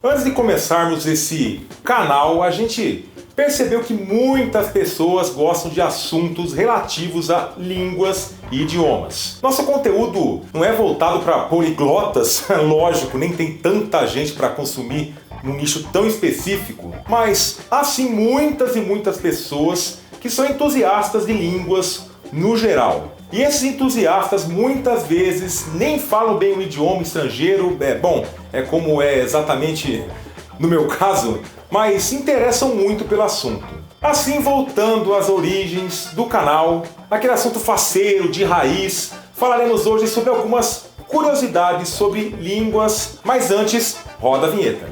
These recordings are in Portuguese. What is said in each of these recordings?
Antes de começarmos esse canal, a gente percebeu que muitas pessoas gostam de assuntos relativos a línguas e idiomas. Nosso conteúdo não é voltado para poliglotas, lógico, nem tem tanta gente para consumir num nicho tão específico, mas há sim muitas e muitas pessoas que são entusiastas de línguas no geral. E esses entusiastas muitas vezes nem falam bem o idioma estrangeiro, como é exatamente no meu caso, mas se interessam muito pelo assunto. Assim, voltando às origens do canal, aquele assunto faceiro, de raiz, falaremos hoje sobre algumas curiosidades sobre línguas, mas antes, roda a vinheta.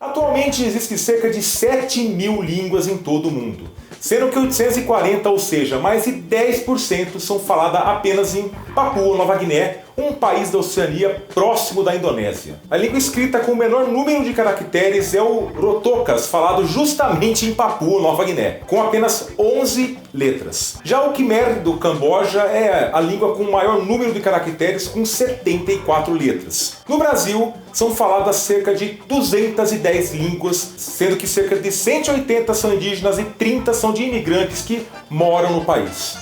Atualmente existem cerca de 7.000 línguas em todo o mundo, sendo que 840, ou seja, mais de 10% são faladas apenas em Papua Nova Guiné, um país da Oceania próximo da Indonésia. A língua escrita com o menor número de caracteres é o Rotokas, falado justamente em Papua Nova Guiné, com apenas 11 letras. Já o Khmer do Camboja é a língua com o maior número de caracteres, com 74 letras. No Brasil, são faladas cerca de 210 línguas, sendo que cerca de 180 são indígenas e 30 são de imigrantes que moram no país.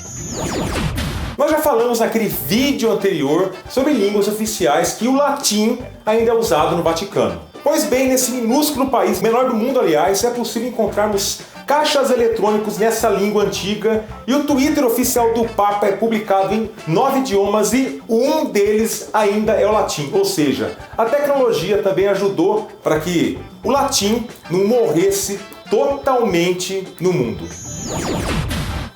Nós já falamos naquele vídeo anterior sobre línguas oficiais que o latim ainda é usado no Vaticano. Pois bem, nesse minúsculo país, menor do mundo aliás, é possível encontrarmos caixas eletrônicos nessa língua antiga, e o Twitter oficial do Papa é publicado em 9 idiomas e um deles ainda é o latim, ou seja, a tecnologia também ajudou para que o latim não morresse totalmente no mundo.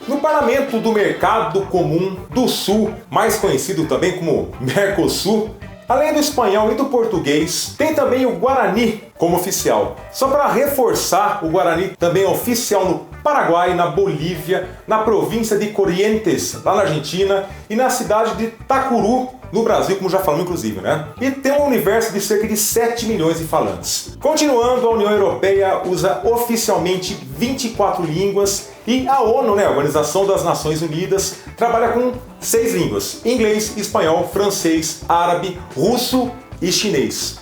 No Parlamento do Mercado Comum do Sul, mais conhecido também como Mercosul, além do espanhol e do português, tem também o Guarani como oficial. Só para reforçar, o Guarani também é oficial no Paraguai, na Bolívia, na província de Corrientes, lá na Argentina, e na cidade de Tacuru, no Brasil, como já falamos inclusive, né? E tem um universo de cerca de 7 milhões de falantes. Continuando, a União Europeia usa oficialmente 24 línguas e a ONU, a Organização das Nações Unidas, trabalha com 6 línguas: inglês, espanhol, francês, árabe, russo e chinês.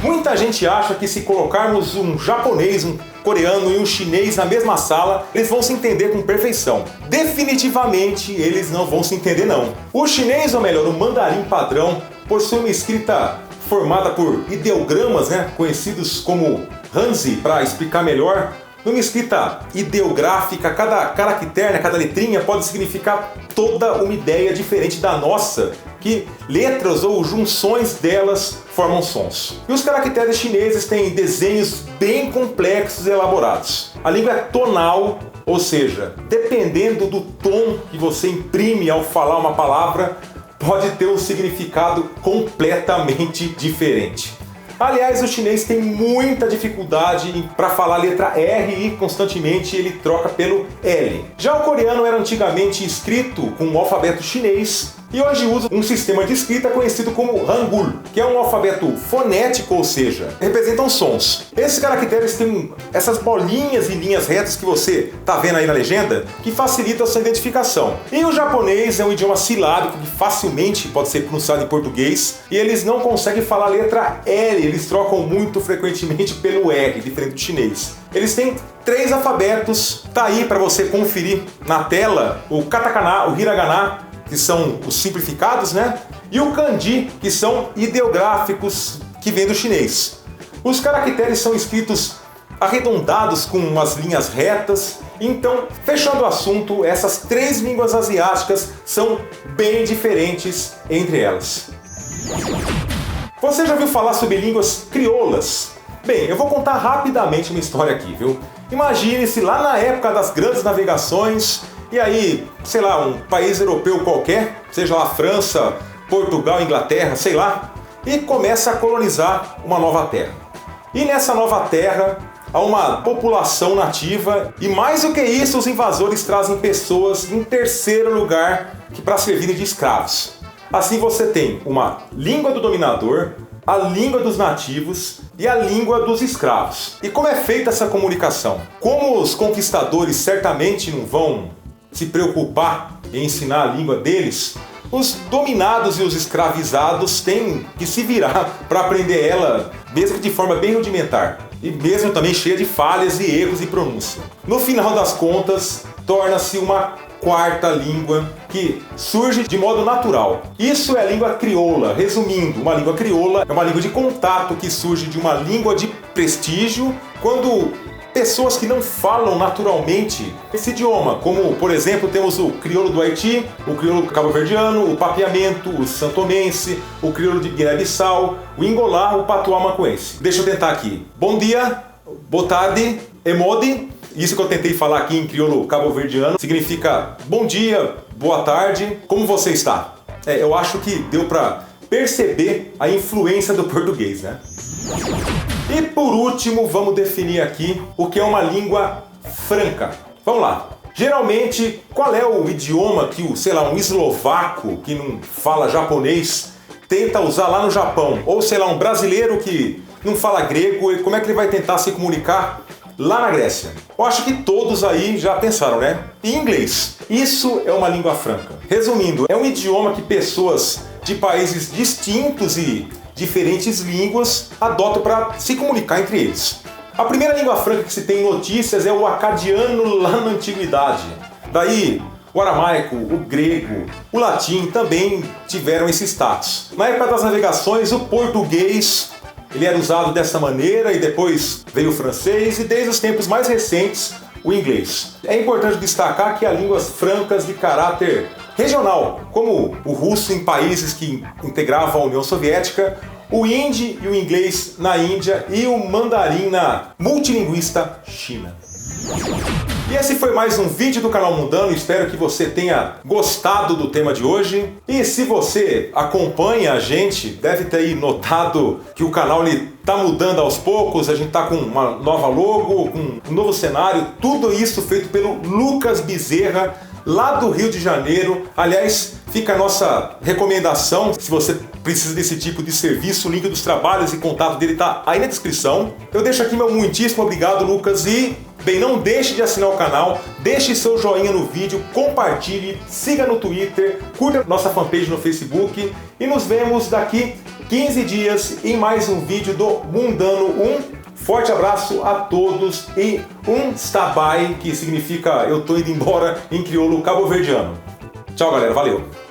Muita gente acha que se colocarmos um japonês, um coreano e um chinês na mesma sala, eles vão se entender com perfeição. Definitivamente eles não vão se entender não. O chinês, ou melhor, o mandarim padrão, possui uma escrita formada por ideogramas, conhecidos como Hanzi, para explicar melhor. Numa escrita ideográfica, cada caractere, cada letrinha pode significar toda uma ideia diferente da nossa, que letras ou junções delas formam sons. E os caracteres chineses têm desenhos bem complexos e elaborados. A língua é tonal, ou seja, dependendo do tom que você imprime ao falar uma palavra, pode ter um significado completamente diferente. Aliás, o chinês tem muita dificuldade para falar a letra R e constantemente ele troca pelo L. Já o coreano era antigamente escrito com o alfabeto chinês e hoje usa um sistema de escrita conhecido como Hangul, que é um alfabeto fonético, ou seja, representam sons. Esses caracteres têm essas bolinhas e linhas retas que você está vendo aí na legenda, que facilitam a sua identificação. E o japonês é um idioma silábico que facilmente pode ser pronunciado em português, e eles não conseguem falar a letra L, eles trocam muito frequentemente pelo R, diferente do chinês. Eles têm 3 alfabetos, tá aí para você conferir na tela: o katakana, o hiragana, que são os simplificados, e o kanji, que são ideográficos, que vem do chinês. Os caracteres são escritos arredondados com umas linhas retas. Então, fechando o assunto, essas 3 línguas asiáticas são bem diferentes entre elas. Você já ouviu falar sobre línguas crioulas? Bem, eu vou contar rapidamente uma história aqui, viu? Imagine-se lá na época das grandes navegações, e aí, sei lá, um país europeu qualquer, seja lá França, Portugal, Inglaterra, sei lá, e começa a colonizar uma nova terra. E nessa nova terra a uma população nativa. E mais do que isso, os invasores trazem pessoas em terceiro lugar para servirem de escravos. Assim você tem uma língua do dominador, a língua dos nativos e a língua dos escravos. E como é feita essa comunicação? Como os conquistadores certamente não vão se preocupar em ensinar a língua deles, os dominados e os escravizados têm que se virar para aprender ela, mesmo que de forma bem rudimentar. E mesmo também cheia de falhas e erros de pronúncia. No final das contas, torna-se uma quarta língua que surge de modo natural. Isso é a língua crioula. Resumindo, uma língua crioula é uma língua de contato que surge de uma língua de prestígio quando pessoas que não falam naturalmente esse idioma, como por exemplo temos o crioulo do Haiti, o crioulo cabo-verdiano, o papiamento, o santomense, o crioulo de Guiné-Bissau, o ingolá, o patuá macuense. Deixa eu tentar aqui. Bom dia, boa tarde, emode. Isso que eu tentei falar aqui em crioulo cabo-verdiano significa bom dia, boa tarde, como você está? Eu acho que deu para perceber a influência do português, né? E por último, vamos definir aqui o que é uma língua franca. Vamos lá. Geralmente, qual é o idioma que um eslovaco que não fala japonês tenta usar lá no Japão? Ou um brasileiro que não fala grego, e como é que ele vai tentar se comunicar lá na Grécia? Eu acho que todos aí já pensaram, né? Em inglês. Isso é uma língua franca. Resumindo, é um idioma que pessoas de países distintos e diferentes línguas adotam para se comunicar entre eles. A primeira língua franca que se tem notícias é o acadiano lá na antiguidade. Daí, o aramaico, o grego, o latim também tiveram esse status. Na época das navegações, o português ele era usado dessa maneira e depois veio o francês e desde os tempos mais recentes o inglês. É importante destacar que há línguas francas de caráter regional, como o russo em países que integravam a União Soviética, o hindi e o inglês na Índia e o mandarim na multilinguista China. E esse foi mais um vídeo do canal Mundano, espero que você tenha gostado do tema de hoje. E se você acompanha a gente, deve ter aí notado que o canal está mudando aos poucos, a gente está com uma nova logo, com um novo cenário, tudo isso feito pelo Lucas Bezerra, lá do Rio de Janeiro. Aliás, fica a nossa recomendação, se você precisa desse tipo de serviço, o link dos trabalhos e contato dele está aí na descrição. Eu deixo aqui meu muitíssimo obrigado, Lucas, e bem, não deixe de assinar o canal, deixe seu joinha no vídeo, compartilhe, siga no Twitter, curta nossa fanpage no Facebook e nos vemos daqui 15 dias em mais um vídeo do Mundano 1. Forte abraço a todos e stabai, que significa eu tô indo embora em crioulo cabo-verdiano. Tchau, galera, valeu!